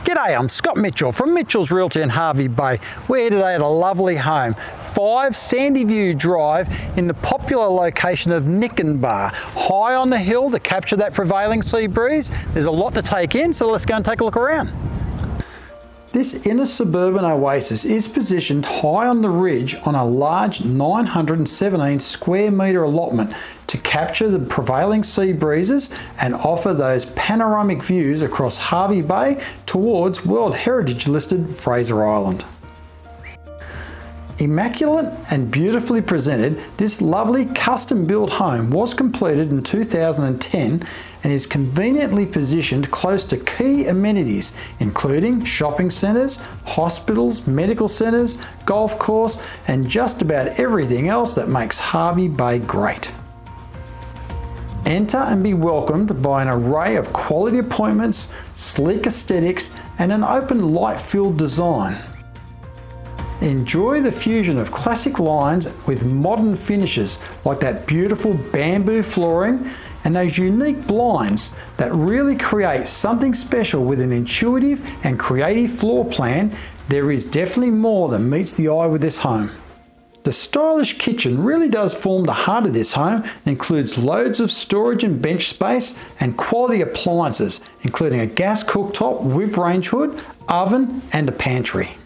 G'day, I'm Scott Mitchell from Mitchell's Realty in Hervey Bay. We're here today at a lovely home, 5 Sandy View Drive in the popular location of Nikenbah, high on the hill to capture that prevailing sea breeze. There's a lot to take in, so let's go and take a look around. This inner suburban oasis is positioned high on the ridge on a large 917 square metre allotment to capture the prevailing sea breezes and offer those panoramic views across Hervey Bay towards World Heritage listed Fraser Island. Immaculate and beautifully presented, this lovely custom-built home was completed in 2010 and is conveniently positioned close to key amenities including shopping centres, hospitals, medical centres, golf course and just about everything else that makes Hervey Bay great. Enter and be welcomed by an array of quality appointments, sleek aesthetics and an open light-filled design. Enjoy the fusion of classic lines with modern finishes like that beautiful bamboo flooring and those unique blinds that really create something special with an intuitive and creative floor plan. There is definitely more than meets the eye with this home. The stylish kitchen really does form the heart of this home and includes loads of storage and bench space and quality appliances including a gas cooktop with range hood, oven and a pantry.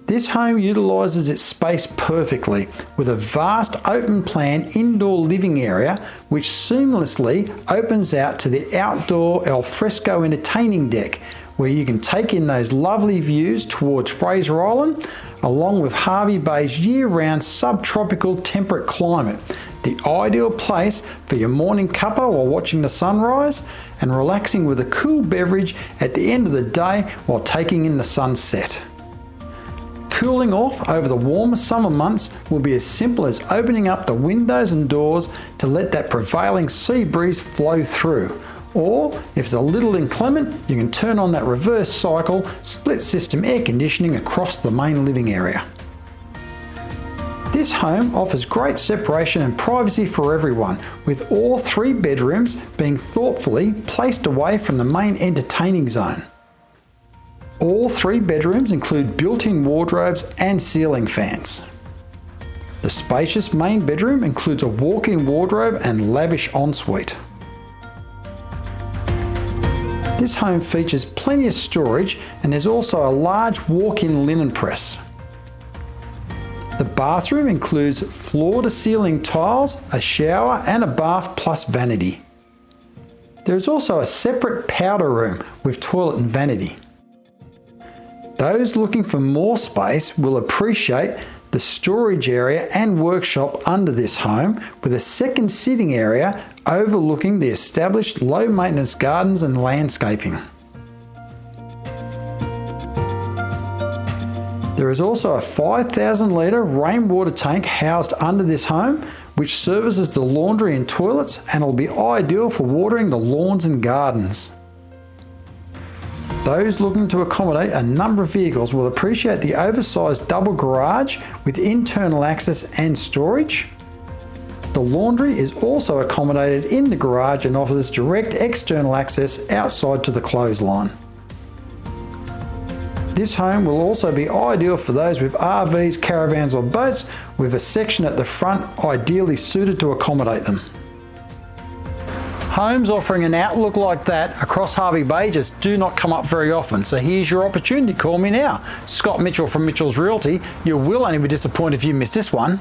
This home utilises its space perfectly with a vast open plan indoor living area which seamlessly opens out to the outdoor alfresco entertaining deck where you can take in those lovely views towards Fraser Island along with Hervey Bay's year-round subtropical temperate climate, the ideal place for your morning cuppa while watching the sunrise and relaxing with a cool beverage at the end of the day while taking in the sunset. Cooling off over the warmer summer months will be as simple as opening up the windows and doors to let that prevailing sea breeze flow through. Or, if it's a little inclement, you can turn on that reverse cycle split system air conditioning across the main living area. This home offers great separation and privacy for everyone, with all 3 bedrooms being thoughtfully placed away from the main entertaining zone. All 3 bedrooms include built-in wardrobes and ceiling fans. The spacious main bedroom includes a walk-in wardrobe and lavish ensuite. This home features plenty of storage and there's also a large walk-in linen press. The bathroom includes floor-to-ceiling tiles, a shower and a bath plus vanity. There is also a separate powder room with toilet and vanity. Those looking for more space will appreciate the storage area and workshop under this home with a second sitting area overlooking the established low maintenance gardens and landscaping. There is also a 5,000 litre rainwater tank housed under this home which services the laundry and toilets and will be ideal for watering the lawns and gardens. Those looking to accommodate a number of vehicles will appreciate the oversized double garage with internal access and storage. The laundry is also accommodated in the garage and offers direct external access outside to the clothesline. This home will also be ideal for those with RVs, caravans or boats with a section at the front ideally suited to accommodate them. Homes offering an outlook like that across Hervey Bay just do not come up very often, so here's your opportunity. Call me now. Scott Mitchell from Mitchell's Realty. You will only be disappointed if you miss this one.